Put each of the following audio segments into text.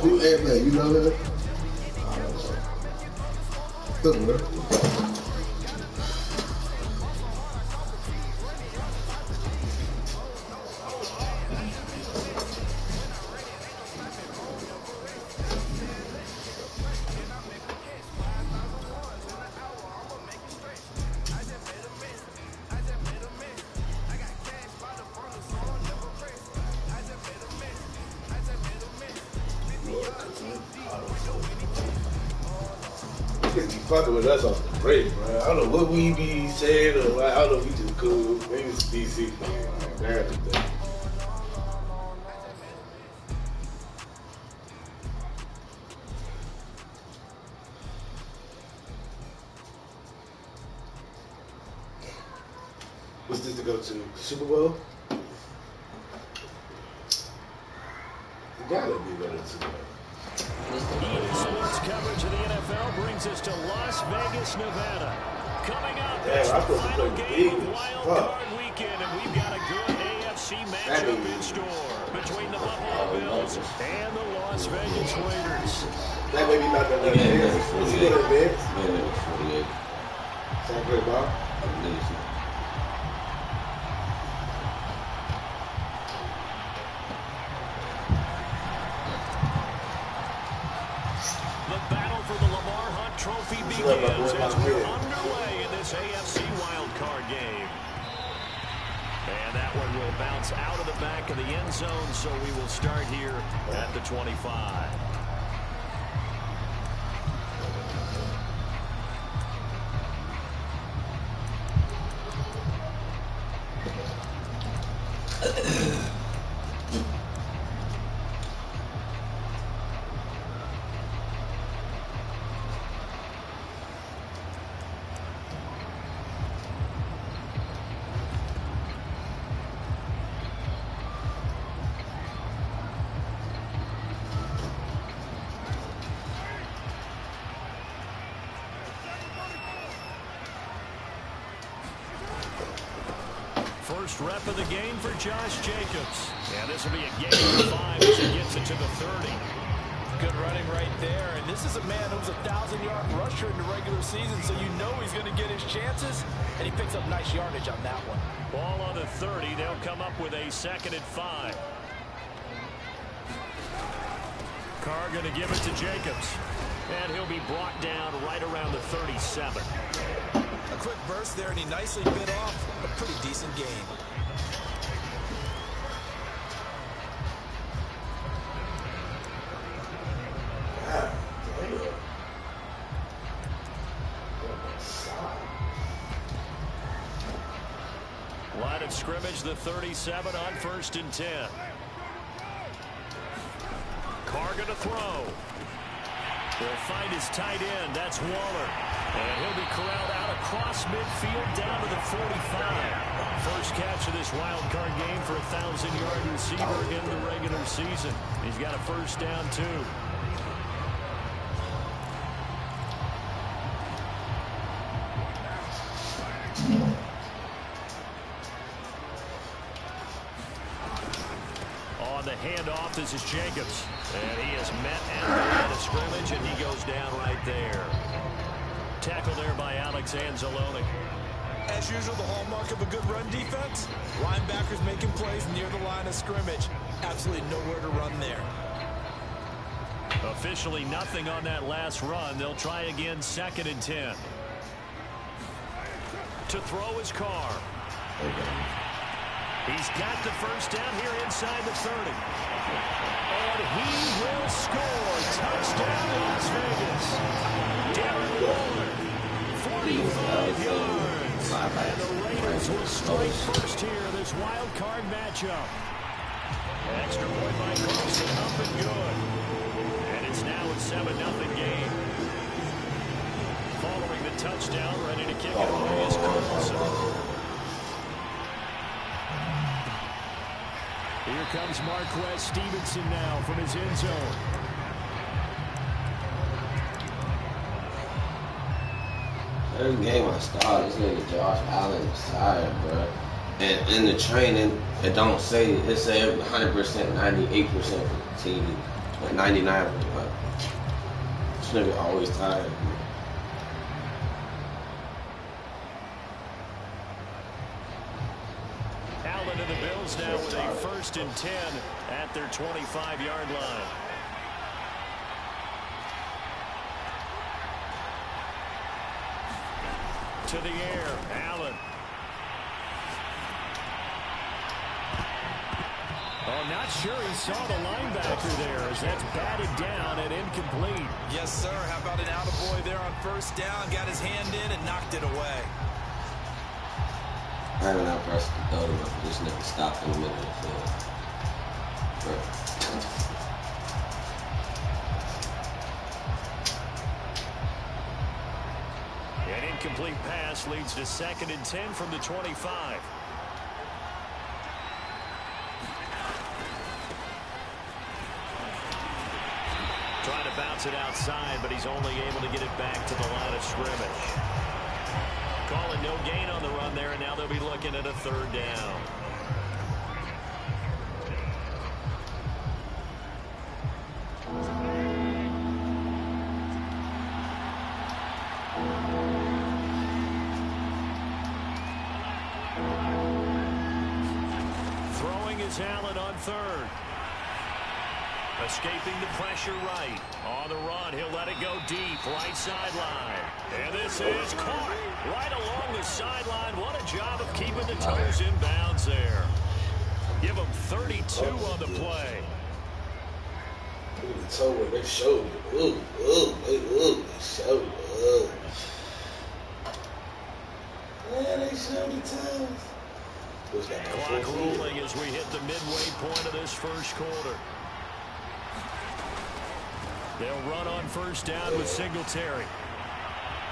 Hey, man, you know her? Good, man. Fucking with us off the break, bro. I don't know what we be saying or like, I don't know if we just cool. Maybe it's DC thing, like narrative thing. What's this to go to? Super Bowl? You gotta be better than Super Bowl. Sports coverage of the NFL brings us to Las Vegas, Nevada. Coming up, damn, it's I the thought final the game of Eagles. Wild Fuck. Card Weekend, and we've got a good AFC matchup in store between the Buffalo Bills and the Las Vegas Raiders. That may be not that bad. What's he going to advance? Man, it was 48. Sound good, Bob? Trophy begins as we're underway in this AFC wildcard game. And that one will bounce out of the back of the end zone, so we will start here at the 25. First rep of the game for Josh Jacobs. And this will be a gain of 5 as he gets it to the 30. Good running right there. And this is a man who's a 1,000-yard rusher in the regular season, so you know he's going to get his chances. And he picks up nice yardage on that one. Ball on the 30. They'll come up with a 2nd and 5. Carr going to give it to Jacobs. And he'll be brought down right around the 37. A quick burst there, and he nicely bit off a pretty decent game. Line of scrimmage, the 37 on 1st and 10. Carr going to throw. He'll find his tight end. That's Waller. And he'll be corralled out across midfield down to the 45. First catch of this wild card game for a 1,000-yard receiver in the regular season. He's got a first down, too. On the handoff, this is Jacobs. And he is met at the line of scrimmage, and he goes down right there. Tackle there by Alex Anzalone. As usual, the hallmark of a good run defense, linebackers making plays near the line of scrimmage. Absolutely nowhere to run there. Officially nothing on that last run. They'll try again, 2nd and 10. To throw his Carr. He's got the first down here inside the 30. And he will score. Touchdown, Las Vegas. Darren Waller, 45 yards. And the Raiders will strike first here in this wild card matchup. Extra point by Carson, up and good. And it's now a 7-0 game. Following the touchdown, ready to kick it away is Carlson. Here comes Marquez Stevenson now from his end zone. Every game I start, this nigga Josh Allen is tired, bro. And in the training, it don't say, it say 100%, 98% for the team. Like 99. This nigga always tired. Allen and the Bills now with a 1st and 10 at their 25-yard line. To the air, Allen. Oh, not sure he saw the linebacker there as that's batted down and incomplete. Yes, sir. How about an attaboy there on 1st down? Got his hand in and knocked it away. I haven't outpressed the throw, but this nigga stopped in the middle of the field. An incomplete pass leads to 2nd and 10 from the 25. Trying to bounce it outside, but he's only able to get it back to the line of scrimmage. Calling no gain on the run there, and now they'll be looking at a 3rd down. Throwing is Allen on 3rd. Escaping the pressure right. On the run, he'll let it go deep, right sideline. And this is caught right along the sideline. What a job of keeping the toes in bounds there. Give him 32 on the play. Look at the toe where they showed it. They showed it. Yeah, they showed the toes. Clock rolling as we hit the midway point of this 1st quarter. They'll run on 1st down with Singletary.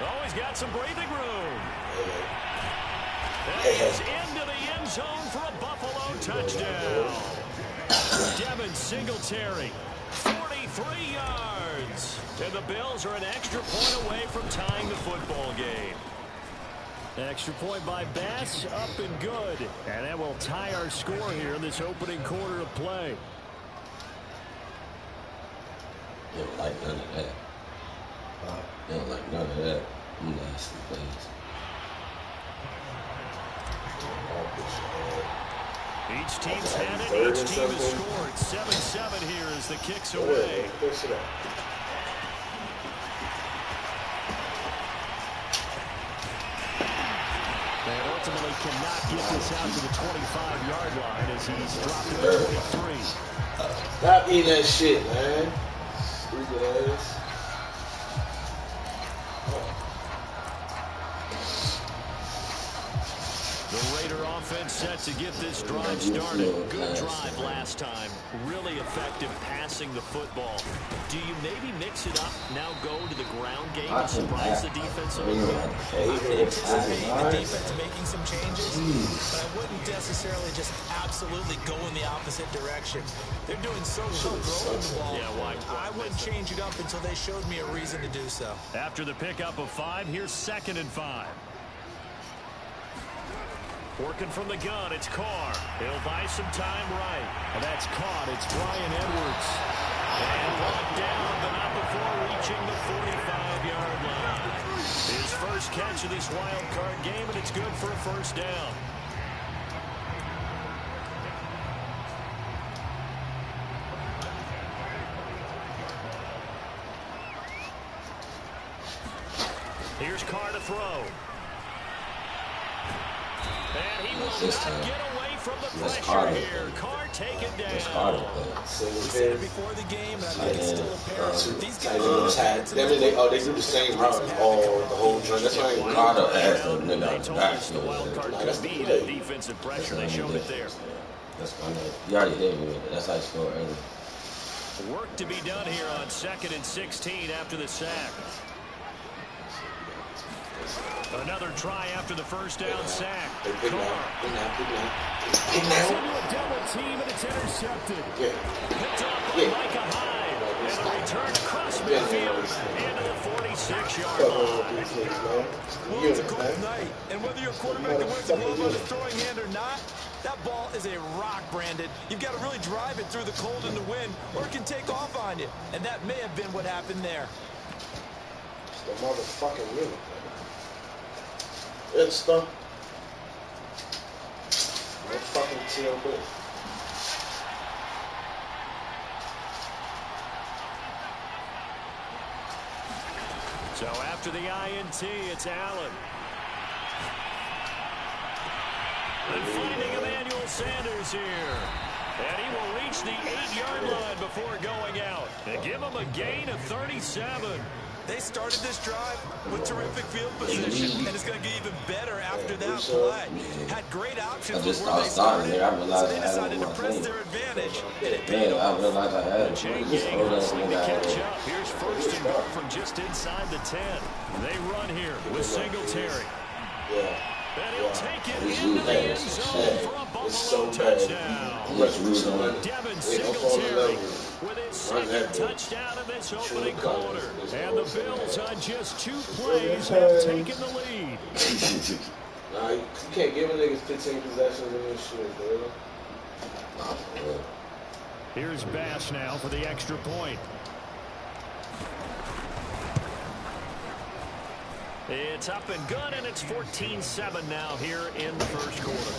Oh, he's got some breathing room. And he's into the end zone for a Buffalo touchdown. Devin Singletary, 43 yards. And the Bills are an extra point away from tying the football game. Extra point by Bass, up and good. And that will tie our score here in this opening quarter of play. They don't like none of that. They don't like none of that. Nasty plays. Each team's had it. Each team has scored. 7-7 here as the kick's away. And ultimately cannot get this out to the 25-yard line as he's dropped it to 23. Stop eating that shit, man. Stupid ass. The Raider offense set to get this drive started. Good drive last time. Really effective passing the football. Do you maybe mix it up, now go to the ground game and surprise the defense a little bit? I could anticipate the defense making some changes, but I wouldn't necessarily just absolutely go in the opposite direction. They're doing so well throwing the ball. Yeah, why? I wouldn't change it up until they showed me a reason to do so. After the pickup of 5, here's 2nd and 5. Working from the gun, it's Carr. He'll buy some time right. And that's caught. It's Bryan Edwards. And brought down, but not before reaching the 45-yard line. His first catch of this wild card game, and it's good for a 1st down. Here's Carr to throw. And he will not get away from the pressure here. Carr taken down. We said it before the game, and I think it's still apparent. These guys they do the same route all the whole joint. That's why I Carter has the nigga They told us the wild card could be that defensive pressure. They showed it there. That's fine. You already hit me with it. That's how you scored earlier. Work to be done here on 2nd and 16 after the sack. Another try after the 1st down sack. Carr. Into a double team, and it's intercepted. Picked up by Micah Hyde. And a return across midfield into the 46-yard line. Well, it's a cold night, and whether you're a quarterback that wears a glove on his throwing hand or not, That ball is a rock, Brandon. You've got to really drive it through the cold and the wind, or it can take off on you. And that may have been what happened there. It's the motherfucking winner. It's the fucking TLB. So after the INT, it's Allen. And finding Emmanuel Sanders here. And he will reach the 8-yard line before going out. And give him a gain of 37. They started this drive with terrific field position, and it's going to get even better after that play. Had great options with where they started, so they decided to press their advantage, and it paid off. I realized I had Jay Yang hustling to catch up. Here's first and goal from just inside the 10. They run here with Singletary. And he'll take it into the end zone for a Buffalo touchdown. Devin Singletary with his second touchdown in this opening quarter. And the Bills on just 2 plays have taken the lead. Nah, you can't give a nigga 15 possessions in this shit, bro. Here's Bass now for the extra point. It's up and good, and it's 14-7 now here in the first quarter.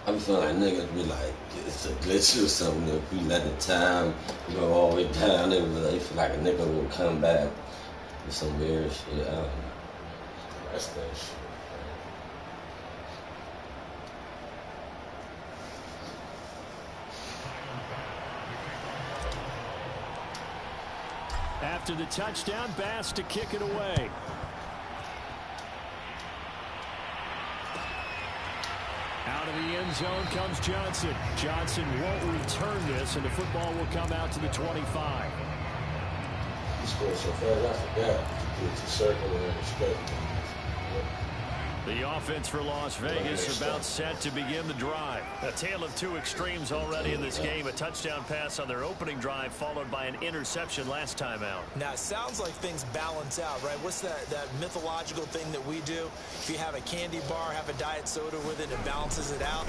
I'm feeling like niggas be like, it's a glitch or something. If we let the time go all the way down, they feel like a nigga will come back with some weird shit. I don't know. That's that shit. After the touchdown, Bass to kick it away. Out of the end zone comes Johnson. Johnson won't return this, and the football will come out to the 25. He scored so fast, I forgot. He was circle and respect. The offense for Las Vegas about set to begin the drive. A tale of two extremes already in this game. A touchdown pass on their opening drive, followed by an interception last time out. Now, it sounds like things balance out, right? What's that mythological thing that we do? If you have a candy bar, have a diet soda with it, it balances it out.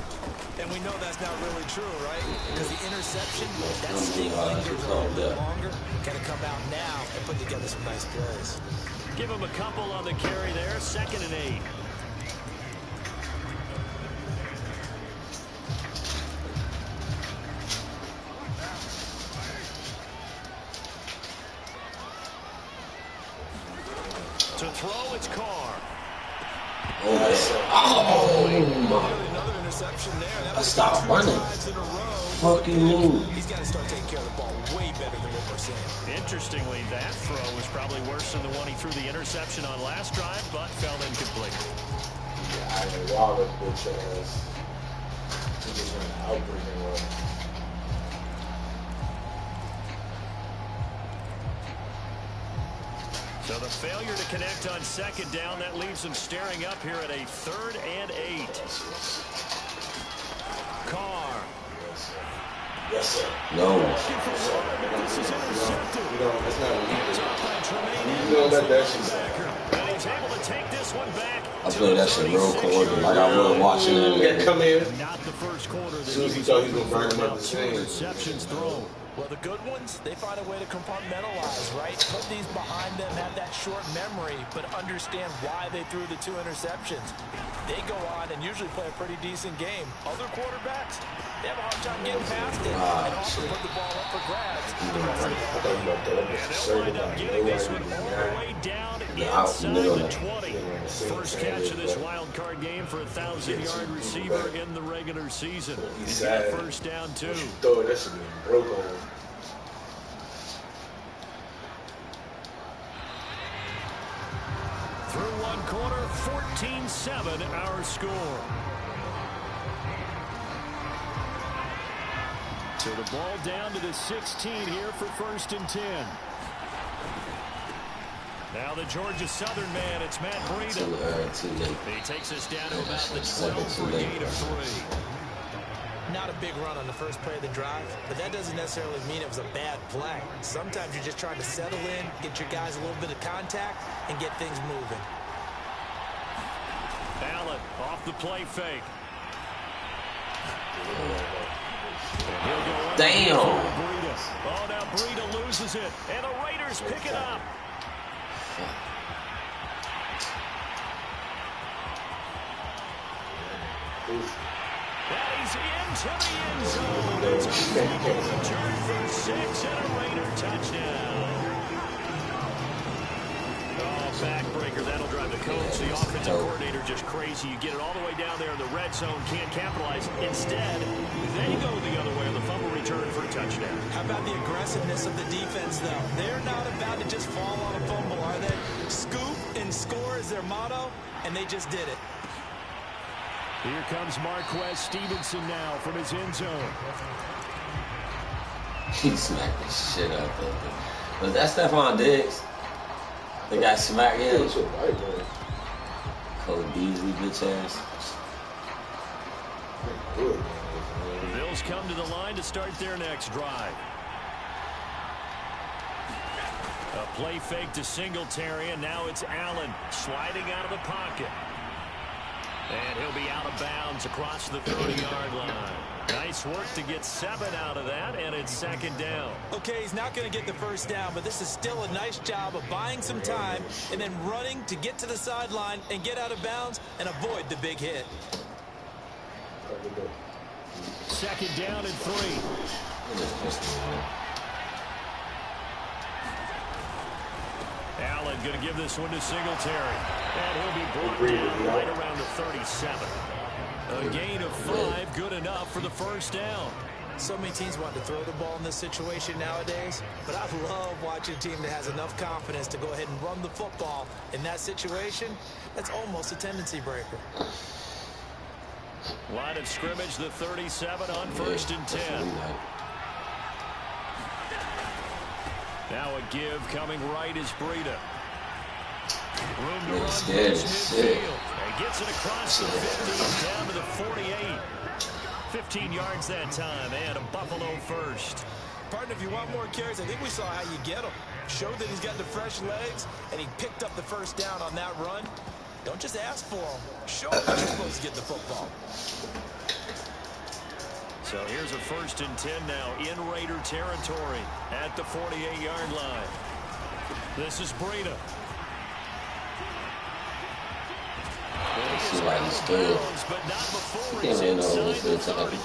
And we know that's not really true, right? Because the interception, that sting lingers a little bit longer. Got to come out now and put together some nice plays. Give him a couple on the carry there. 2nd and 8. To throw, it's Carr. Another interception there. I stopped running. Fucking move. He's got to start taking care of the ball way better than what we're seeing. Interestingly, that throw was probably worse than the one he threw the interception on last drive, but fell incomplete. Yeah, I know y'all that bitch ass. He just ran an outbreaking run. So the failure to connect on 2nd down, that leaves them staring up here at a 3rd and 8. Carr. Yes, sir. No. This is intercepted. That's not You don't let that shit and he's able to take this one back. I played that shit real cold, like I was watching it. come in. Not the first quarter. As soon as he thought he was going to burn him up the same. Interceptions thrown. Well, the good ones, they find a way to compartmentalize, right? Put these behind them, have that short memory, but understand why they threw the 2 interceptions. They go on and usually play a pretty decent game. Other quarterbacks, they have a hard time getting past it and also put the ball up for grabs. And they'll wind up getting this one all the way down inside the 20. First catch of this wild card game for a 1,000-yard receiver in the regular season. He's got first down, too. Throw it, that should be broke on. Through one quarter, 14-7 our score. So the ball down to the 16 here for 1st and 10. Now the Georgia Southern man, it's Matt Breida. Too late. He takes us down to about the 12 for a gain of 3. Not a big run on the first play of the drive, but that doesn't necessarily mean it was a bad play. Sometimes you're just trying to settle in, get your guys a little bit of contact, and get things moving. Allen off the play fake. Damn. Oh, now Breida loses it, and the Raiders pick it up. And he's into the end zone. It's a fumble return for 6 and a Raider touchdown. Oh, backbreaker. That'll drive the coach, the offensive coordinator, just crazy. You get it all the way down there in the red zone, can't capitalize. Instead, they go the other way on the fumble return for a touchdown. How about the aggressiveness of the defense, though? They're not about to just fall on a fumble, are they? Scoop and score is their motto, and they just did it. Here comes Marquez Stevenson now from his end zone. He smacked the shit out of him. Was that Stephon Diggs? They got smacked in. Cole Beasley, bitch ass. The Bills come to the line to start their next drive. A play fake to Singletary, and now it's Allen sliding out of the pocket. And he'll be out of bounds across the 30-yard line. Nice work to get 7 out of that, and it's second down. Okay, he's not going to get the first down, but this is still a nice job of buying some time and then running to get to the sideline and get out of bounds and avoid the big hit. Second down and 3. Allen going to give this one to Singletary. And he'll be brought down right around the 37. A gain of 5, good enough for the first down. So many teams want to throw the ball in this situation nowadays, but I love watching a team that has enough confidence to go ahead and run the football. In that situation, that's almost a tendency breaker. Line of scrimmage, the 37 on 1st and 10. Now a give coming right is Breida. Room to run towards midfield. And gets it across the 50 down to the 48. 15 yards that time, and a Buffalo first. Partner, if you want more carries, I think we saw how you get them. Showed that he's got the fresh legs, and he picked up the first down on that run. Don't just ask for them. Show them how you're supposed to get the football. So here's a 1st and 10 now in Raider territory at the 48-yard line. This is Breida. But not before he's inside the 30.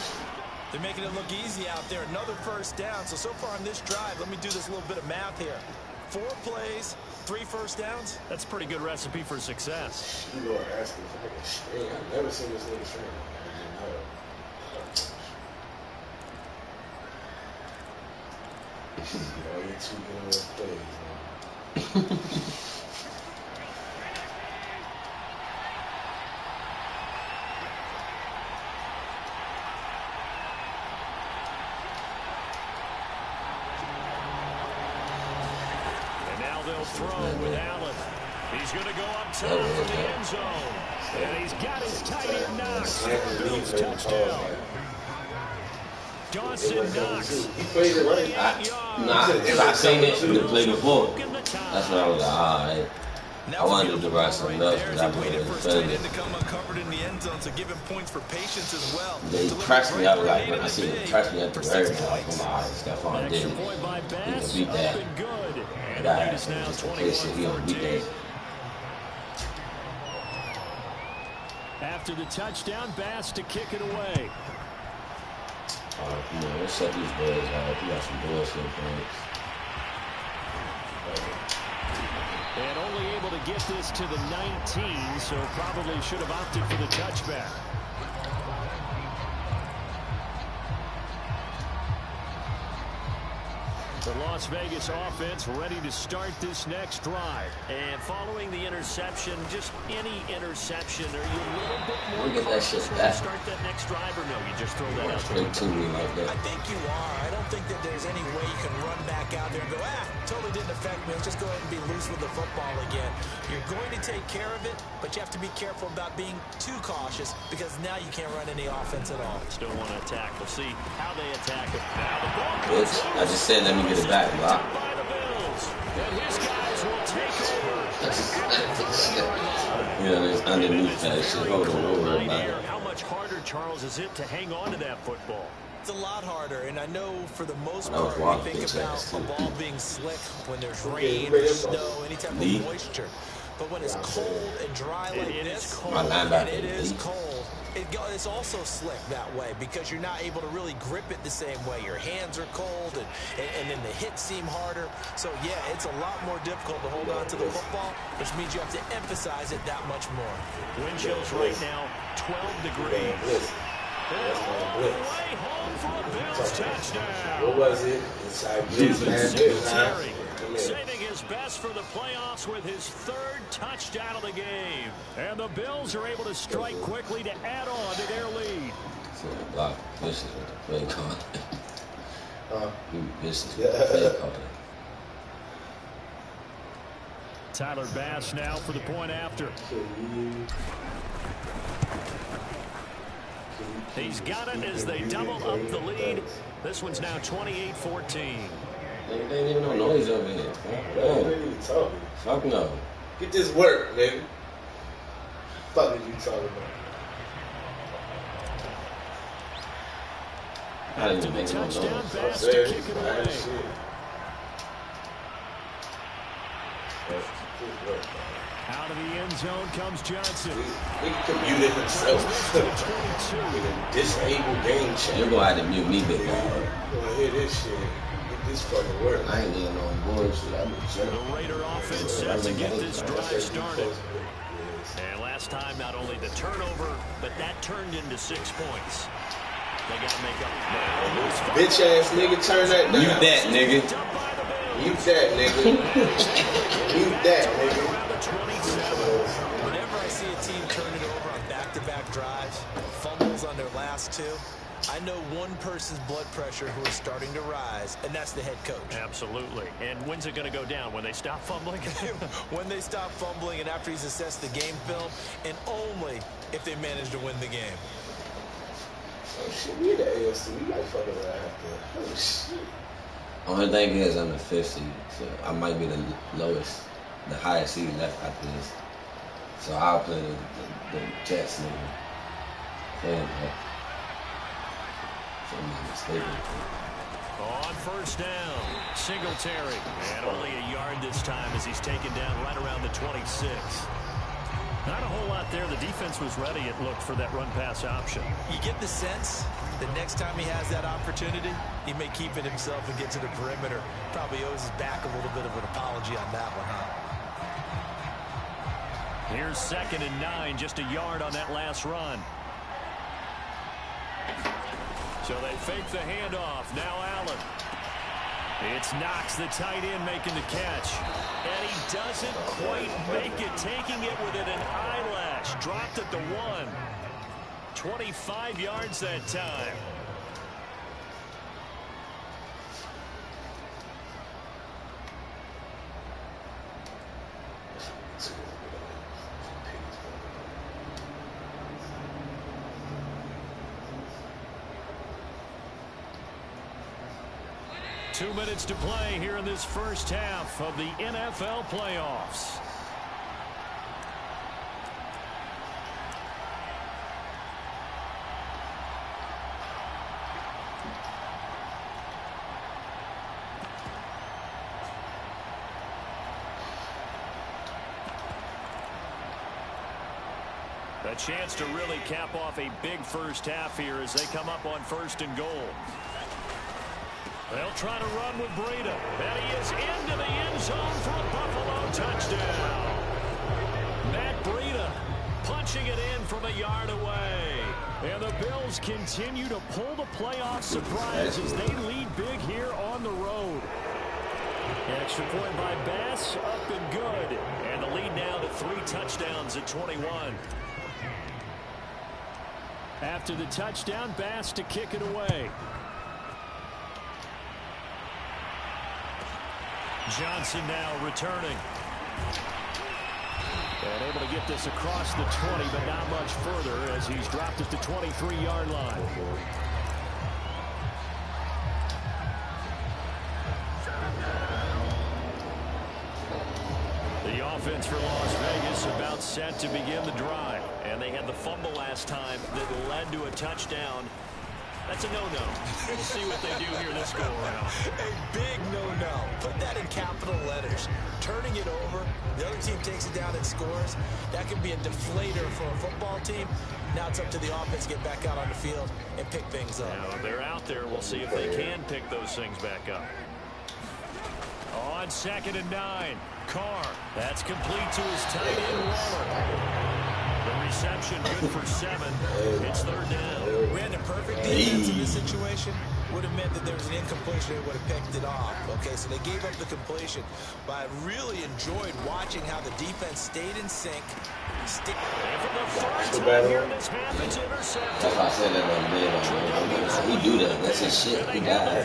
They're making it look easy out there. Another first down. So far on this drive, let me do this little bit of math here. 4 plays, 3 first downs. That's a pretty good recipe for success. You know, asking for a string. I've never seen this little string. All you 2 good plays, Throw with Allen. He's going to go up top for the end zone. And he's got his tight end Knox for the Bills touchdown. Dawson Knox. I seen it in the play before. That's when I was like, all right. I wanted to write something else, but I wasn't defending. They pressed me. I was like, when I see them press me at the very top, I'm like, all right, Stephon did it. He can beat that. And is now 21-14. After the touchdown, Bass to kick it away. Come on, let's set these boys out. We got some bullshit points. And only able to get this to the 19, so probably should have opted for the touchback. The Las Vegas offense ready to start this next drive. And following the interception, just any interception, are you a little bit more cautious when you start that next drive, or no? You just throw that out the window? I think you are. I don't think that there's any way you can run back out there and go, totally didn't affect me. Let's just go ahead and be loose with the football again. You're going to take care of it, but you have to be careful about being too cautious because now you can't run any offense at all. Still want to attack. We'll see how they attack it. Now the ball Bitch, I just said let me get it back, bro. by the Bills. And his guys will take over. Yeah, there's underneath that shit. Hold on, don't worry about it. How much harder, Charles, is it to hang on to that football? It's a lot harder, and I know for the most part we think about a ball being slick when there's rain or snow, any type of moisture. But when it's cold and dry like this, and it is cold, it's also slick that way because you're not able to really grip it the same way. Your hands are cold, and then the hits seem harder. So, yeah, it's a lot more difficult to hold on to the football, which means you have to emphasize it that much more. Wind chills right now, 12 degrees. Way home for a Bills touchdown. What was it? Inside Singletary saving his best for the playoffs with his third touchdown of the game. And the Bills are able to strike quickly to add on to their lead. So block vicious with the play call. Vicious with the play call. Tyler Bass now for the point after. He's got it as they double up the lead. This one's now 28-14. They ain't even no noise over here. Fuck no. Get this work, nigga. Fuck are you talking about? I didn't even make no noise. Bass to kick it away. Out of the end zone comes Johnson. He commuted himself. Disabled game changer. You're going to have to mute me, big dog. You want to hear this shit. Get this fucking work. I ain't getting on bullshit. The Raider offense set to get this drive started. And last time, not only the turnover, but that turned into 6 points. They got to make up. Bitch ass nigga, turn that down. Mute that, nigga. Mute that, nigga. Mute that, nigga. Whenever I see a team turn it over on back-to-back drives, fumbles on their last two, I know one person's blood pressure who is starting to rise, and that's the head coach. Absolutely. And when's it going to go down? When they stop fumbling? When they stop fumbling and after he's assessed the game film, and only if they manage to win the game. Oh, shit, we in the AFC. We might fuck around after. Oh, shit. Only thing is I'm the 5th seed, so I might be the lowest, the highest seed left after this. So I'll play the Jets nigga. If I'm not mistaken. On first down, Singletary. And only a yard this time as he's taken down right around the 26. Not a whole lot there. The defense was ready, it looked, for that run-pass option. You get the sense the next time he has that opportunity, he may keep it himself and get to the perimeter. Probably owes his back a little bit of an apology on that one, huh? Here's 2nd and 9, just a yard on that last run. So they fake the handoff. Now Allen. It's Knox, the tight end, making the catch. And he doesn't quite make it, taking it within an eyelash. Dropped at the 1. 25 yards that time. Two minutes to play here in this first half of the NFL playoffs. A chance to really cap off a big first half here as they come up on 1st and goal. They'll try to run with Breida. And he is into the end zone for a Buffalo touchdown. Matt Breida punching it in from a yard away. And the Bills continue to pull the playoff surprise as they lead big here on the road. Extra point by Bass, up and good. And the lead now to 3 touchdowns at 21. After the touchdown, Bass to kick it away. Johnson now returning. And able to get this across the 20, but not much further as he's dropped at the 23-yard line. The offense for Las Vegas about set to begin the drive. And they had the fumble last time that led to a touchdown. That's a no-no. We'll see what they do here this go-around. A big no-no. Put that in capital letters. Turning it over, the other team takes it down and scores. That can be a deflator for a football team. Now it's up to the offense to get back out on the field and pick things up. Now they're out there. We'll see if they can pick those things back up. On 2nd and 9, Carr. That's complete to his tight end, Waller. The reception good for 7. It's 3rd down. Ran a perfect defense in this situation. Would have meant that there was an incompletion. They would have picked it off. Okay, so they gave up the completion. But I really enjoyed watching how the defense stayed in sync. And for the 3rd time here in this half, it's intercepted. That's why I said that on the day. He do that. That's his shit. He died.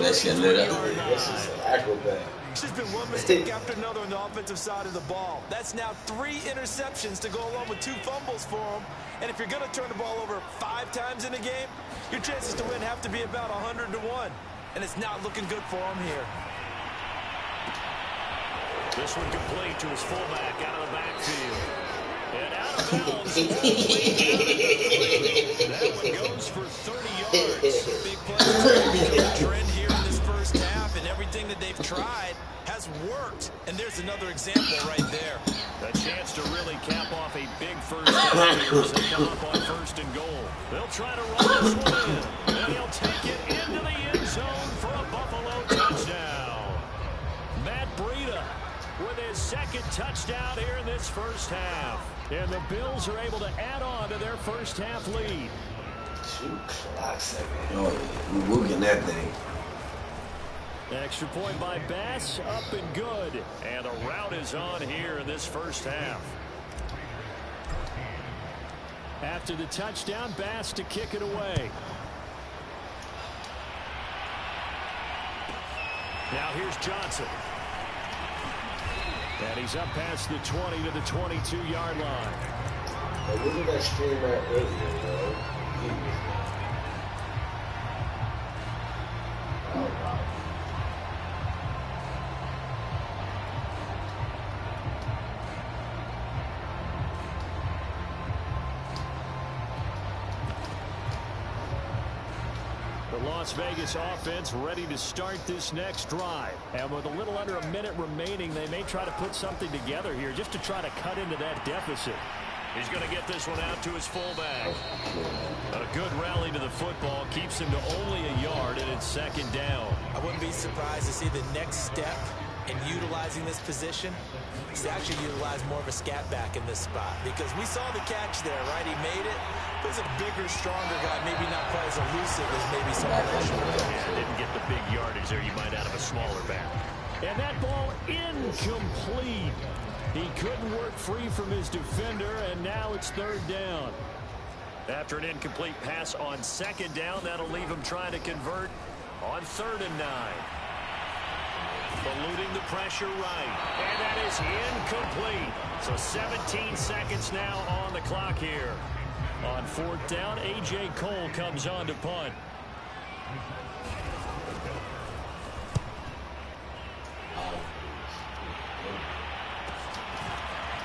That shit lit up. That's just an acrobat. It's just been one mistake after another on the offensive side of the ball. That's now 3 interceptions to go along with 2 fumbles for him. And if you're going to turn the ball over 5 times in a game, your chances to win have to be about 100 to 1. And it's not looking good for him here. This one complete to his fullback out of the backfield. And out of bounds. That one goes for 30 yards. Big play. Trend here in this first half, and everything that they've tried has worked. And there's another example right there. A chance to really cap off a big first half here as they come up on 1st and goal. They'll try to run this one in, and he'll take it into the end zone for a Buffalo touchdown. Matt Breida with his 2nd touchdown here in this first half. And the Bills are able to add on to their first half lead. 2 clocks. Oh, we're working that thing. Extra point by Bass, up and good. And a rout is on here in this first half. After the touchdown, Bass to kick it away. Now here's Johnson. And he's up past the 20 to the 22-yard line. Hey, look at that stream at earlier, bro. Oh, wow. The Las Vegas offense ready to start this next drive. And with a little under a minute remaining, they may try to put something together here just to try to cut into that deficit. He's going to get this one out to his fullback. A good rally to the football keeps him to only a yard, and it's 2nd down. I wouldn't be surprised to see the next step in utilizing this position is to actually utilize more of a scat back in this spot, because we saw the catch there, right? He made it. He's a bigger, stronger guy, maybe not quite as elusive as maybe some of those. Yeah, didn't get the big yardage there you might out of a smaller back. And that ball incomplete. He couldn't work free from his defender, and now it's 3rd down. After an incomplete pass on 2nd down, that'll leave him trying to convert on 3rd and 9. Eluding the pressure right. And that is incomplete. So 17 seconds now on the clock here. On 4th down, A.J. Cole comes on to punt.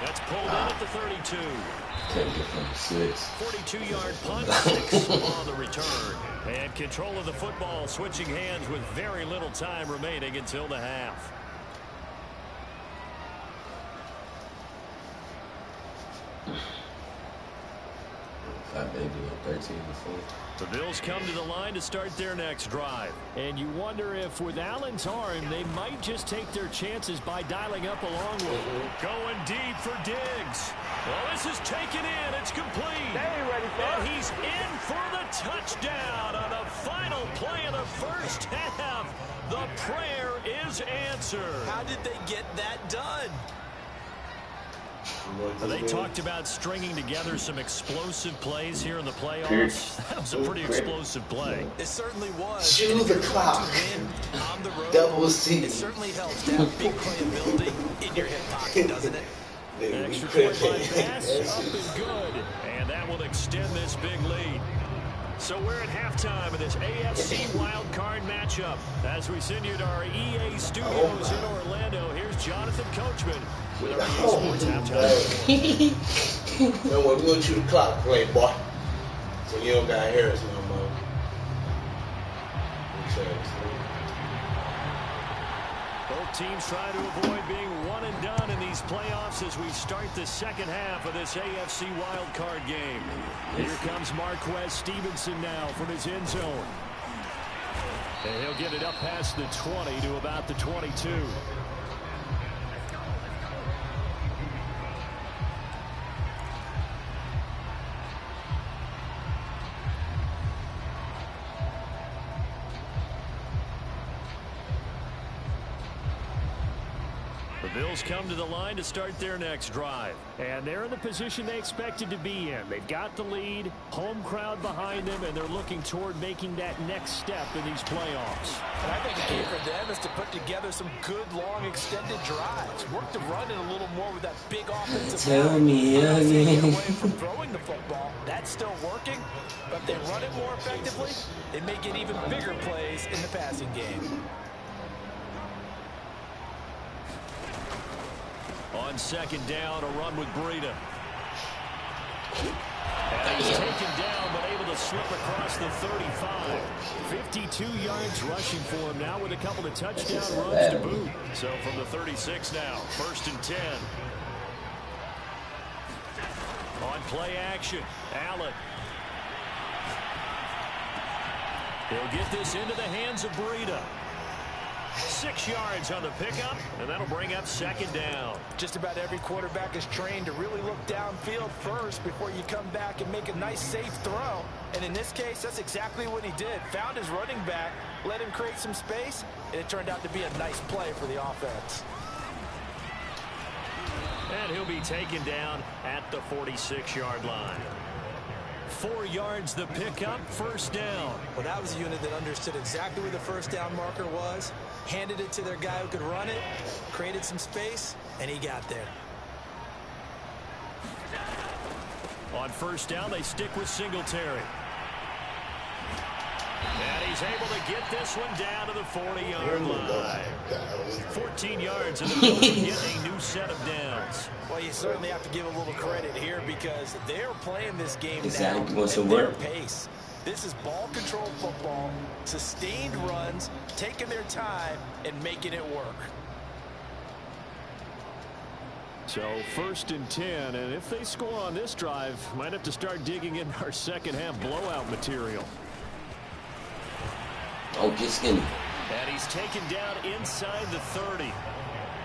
That's pulled in at the 32. Take it from 6. 42-yard punt, 6 on the return. And control of the football switching hands with very little time remaining until the half. They do a 13 before. The Bills come to the line to start their next drive. And you wonder if with Allen's arm, they might just take their chances by dialing up a long one. Going deep for Diggs. Well, this is taken in. It's complete. And he's in for the touchdown on the final play of the first half. The prayer is answered. How did they get that done? They talked about stringing together some explosive plays here in the playoffs. That was a pretty explosive play. It certainly was. Chew the clock. On the road, Double C. it certainly helps to have big playability in your hip pocket, doesn't it? Extra point by pass, up and good. And that will extend this big lead. So we're at halftime of this AFC wildcard matchup. As we send you to our EA studios in Orlando, here's Jonathan Coachman with our EA Sports halftime. No way, we're going to chew the clock play, boy. So you don't got Harris no more. Both teams try to avoid being one and done in these playoffs as we start the second half of this AFC wildcard game. Here comes Marquez Stevenson now from his end zone. And he'll get it up past the 20 to about the 22. The Bills come to the line to start their next drive. And they're in the position they expected to be in. They've got the lead, home crowd behind them, and they're looking toward making that next step in these playoffs. And I think the key for them is to put together some good, long, extended drives. Work the run in a little more with that big offensive Tell me again. away from throwing the football. That's still working, but if they run it more effectively, they may get even bigger plays in the passing game. On second down, a run with Breida. And he's taken down, but able to slip across the 35. 52 yards rushing for him now with a couple of touchdown runs to boot. So from the 36 now, 1st and 10. On play action, Allen. He'll get this into the hands of Breida. 6 yards on the pickup, and that'll bring up second down. Just about every quarterback is trained to really look downfield first before you come back and make a nice, safe throw. And in this case, that's exactly what he did. Found his running back, let him create some space, and it turned out to be a nice play for the offense. And he'll be taken down at the 46-yard line. 4 yards the pickup, 1st down. Well, that was a unit that understood exactly where the first down marker was, handed it to their guy who could run it, created some space, and he got there. On 1st down, they stick with Singletary. And he's able to get this one down to the 40-yard line. 14 yards, and the Bills will get a new set of downs. Well, you certainly have to give a little credit here because they're playing this game Exactly. down Wants at to their work. pace. This is ball control football, sustained runs, taking their time, and making it work. So 1st and 10, and if they score on this drive, might have to start digging in our second half blowout material. Oh, get skinny. And he's taken down inside the 30.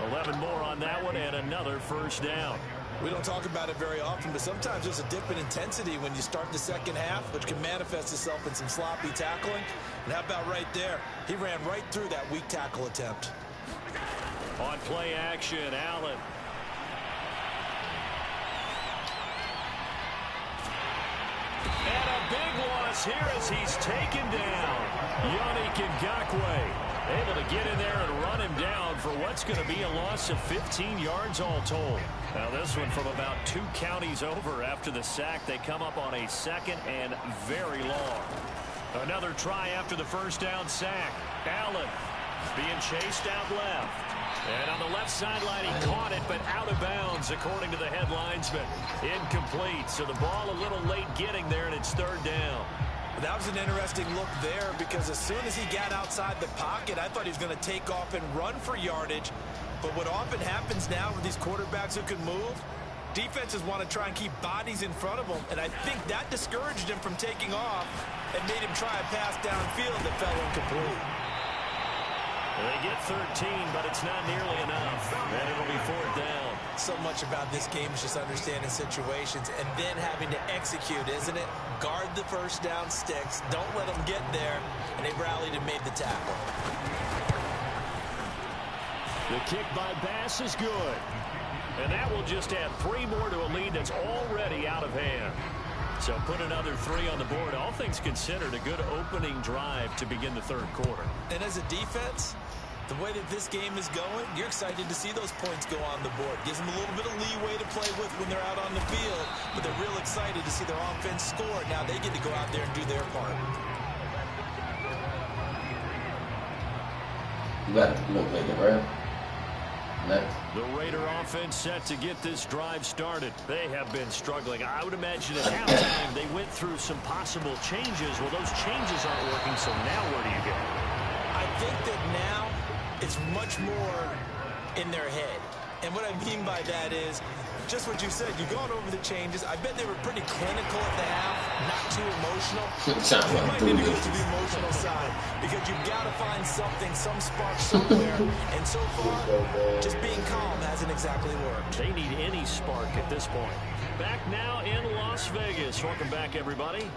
11 more on that one, and another 1st down. We don't talk about it very often, but sometimes there's a dip in intensity when you start the second half, which can manifest itself in some sloppy tackling. And how about right there? He ran right through that weak tackle attempt. On play action, Allen. And a big loss here as he's taken down. Yannick Ngakoue able to get in there and run him down for what's going to be a loss of 15 yards all told. Now this one from about 2 counties over after the sack. They come up on a 2nd and very long. Another try after the 1st down sack. Allen being chased out left. And on the left sideline, he caught it, but out of bounds, according to the head linesman. Incomplete, so the ball a little late getting there, and it's 3rd down. That was an interesting look there because as soon as he got outside the pocket, I thought he was going to take off and run for yardage. But what often happens now with these quarterbacks who can move, defenses want to try and keep bodies in front of them, and I think that discouraged him from taking off and made him try a pass downfield that fell incomplete. They get 13, but it's not nearly enough. And it'll be 4th down. So much about this game is just understanding situations and then having to execute, isn't it? Guard the 1st down sticks. Don't let them get there. And they rallied and made the tackle. The kick by Bass is good. And that will just add 3 more to a lead that's already out of hand. So put another 3 on the board. All things considered, a good opening drive to begin the third quarter. And as a defense, the way that this game is going, you're excited to see those points go on the board. Gives them a little bit of leeway to play with when they're out on the field, but they're real excited to see their offense score. Now they get to go out there and do their part. You got to play the Rams. Next. The Raider offense set to get this drive started. They have been struggling. I would imagine at halftime they went through some possible changes. Well, those changes aren't working, so now where do you go? I think that now it's much more in their head. And what I mean by that is just what you said. You've gone over the changes. I bet they were pretty clinical at the half, not too emotional. You might need to go to the emotional side because you've got to find something, some spark somewhere. And so far, just being calm hasn't exactly worked. They need any spark at this point. Back now in Las Vegas. Welcome back, everybody.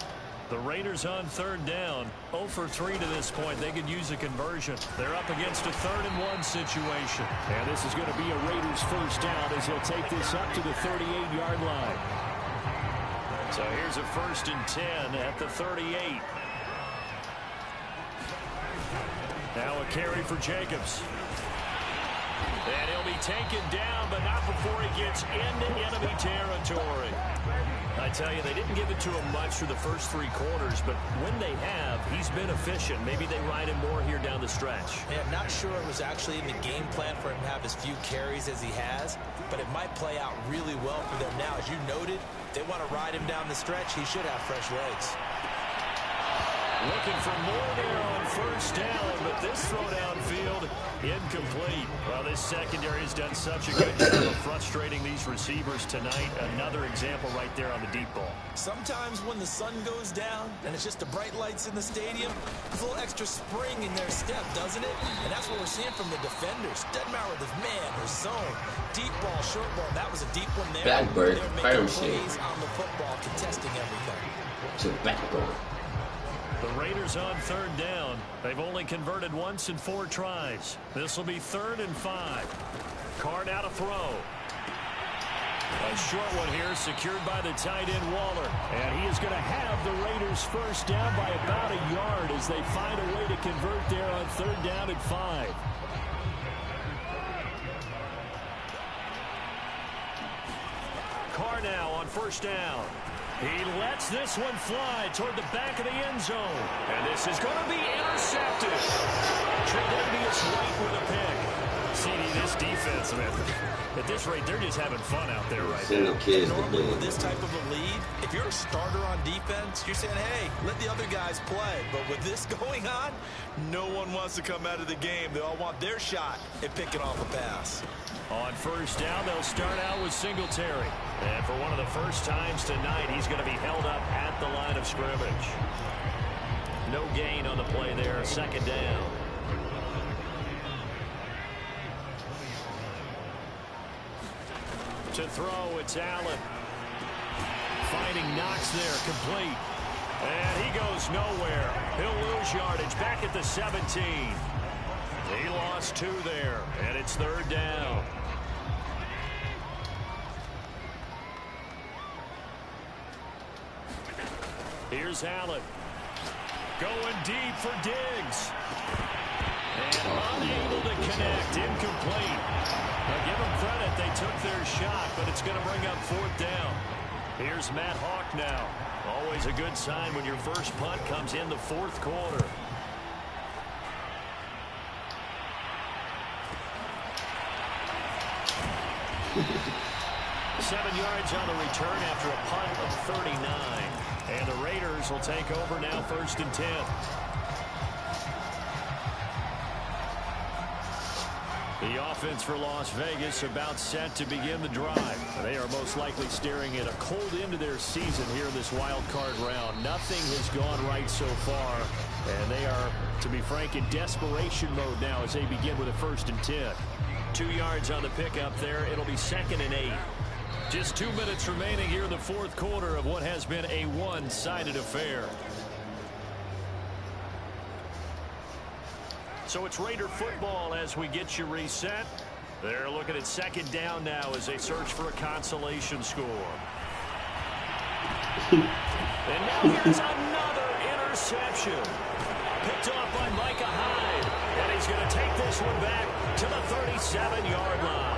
The Raiders on third down. 0 for 3 to this point. They could use a conversion. They're up against a 3rd and 1 situation. And this is going to be a Raiders first down as he'll take this up to the 38-yard line. So here's a 1st and 10 at the 38. Now a carry for Jacobs. And he'll be taken down, but not before he gets into enemy territory. I tell you, they didn't give it to him much for the first 3 quarters, but when they have, he's been efficient. Maybe they ride him more here down the stretch. Yeah, I'm not sure it was actually in the game plan for him to have as few carries as he has, but it might play out really well for them now. As you noted, if they want to ride him down the stretch, he should have fresh legs. Looking for more there on first down, but this throw downfield incomplete. Well, this secondary has done such a good job of frustrating these receivers tonight. Another example right there on the deep ball. Sometimes when the sun goes down and it's just the bright lights in the stadium, there's a little extra spring in their step, doesn't it? And that's what we're seeing from the defenders. Doesn't matter with his man or zone. Deep ball, short ball. That was a deep one there. Blackbird, they're making plays on the football, contesting everything. To Blackbird. The Raiders on third down. They've only converted once in 4 tries. This will be 3rd and 5. Carr now to throw. A short one here secured by the tight end Waller. And he is going to have the Raiders first down by about a yard as they find a way to convert there on 3rd down and 5. Carr now on first down. He lets this one fly toward the back of the end zone. And this is going to be intercepted. Tre'Davious White with a pick. CD, this defense, man, at this rate, they're just having fun out there right now. Normally with this type of a lead, if you're a starter on defense, you're saying, hey, let the other guys play. But with this going on, no one wants to come out of the game. They all want their shot at picking off a pass. On first down, they'll start out with Singletary. And for one of the first times tonight, he's going to be held up at the line of scrimmage. No gain on the play there, 2nd down. To throw, it's Allen. Finding Knox there, complete. And he goes nowhere. He'll lose yardage back at the 17. He lost 2 there, and it's 3rd down. Here's Allen. Going deep for Diggs. And unable to connect, incomplete. Now give them credit, they took their shot, but it's going to bring up 4th down. Here's Matt Hawk now. Always a good sign when your first punt comes in the 4th quarter. Seven yards on the return after a punt of 39. And the Raiders will take over now 1st and 10. The offense for Las Vegas about set to begin the drive. They are most likely staring at a cold end to their season here in this wild card round. Nothing has gone right so far. And they are, to be frank, in desperation mode now as they begin with a 1st and 10. 2 yards on the pickup there. It'll be 2nd and 8. Just 2 minutes remaining here in the 4th quarter of what has been a one-sided affair. So it's Raider football as we get you reset. They're looking at second down now as they search for a consolation score. And now here's another interception. Picked off by Micah Hyde. And he's going to take this one back to the 37-yard line.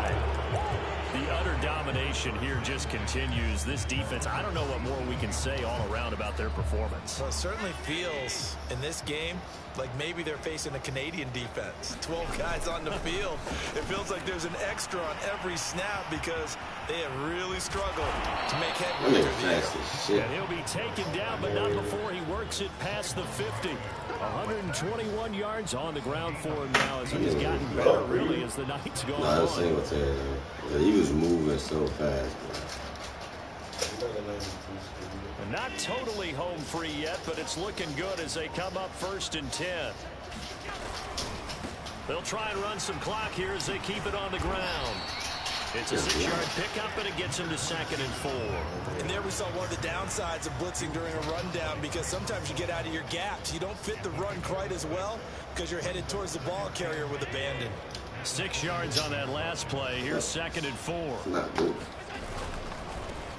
The utter domination here just continues. This defense, I don't know what more we can say all around about their performance. Well, it certainly feels in this game like maybe they're facing a Canadian defense. 12 guys on the field. It feels like there's an extra on every snap because they have really struggled to make headway through the air. And he'll be taken down, but not before he works it past the 50. 121 yards on the ground for him now as he's gotten better, really, as the night's gone on. I was saying what he was moving so fast. Not totally home free yet, but it's looking good as they come up 1st and 10. They'll try and run some clock here as they keep it on the ground. It's a 6-yard pickup, and it gets him to 2nd and 4. And there we saw one of the downsides of blitzing during a rundown, because sometimes you get out of your gaps. You don't fit the run quite as well because you're headed towards the ball carrier with abandon. 6 yards on that last play. Here's 2nd and 4. Not good.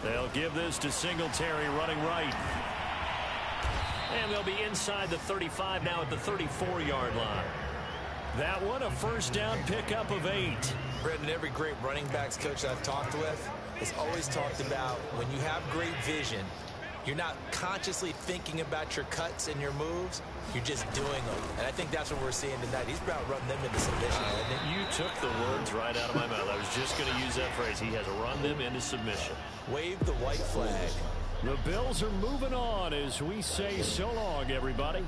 They'll give this to Singletary running right. And they'll be inside the 35 now at the 34-yard line. That one, a 1st down pickup of 8. Brendan, every great running backs coach I've talked with has always talked about when you have great vision, you're not consciously thinking about your cuts and your moves. You're just doing them. And I think that's what we're seeing tonight. He's about running them into submission. You took the words right out of my mouth. I was just going to use that phrase. He has run them into submission. Wave the white flag. The Bills are moving on as we say so long, everybody.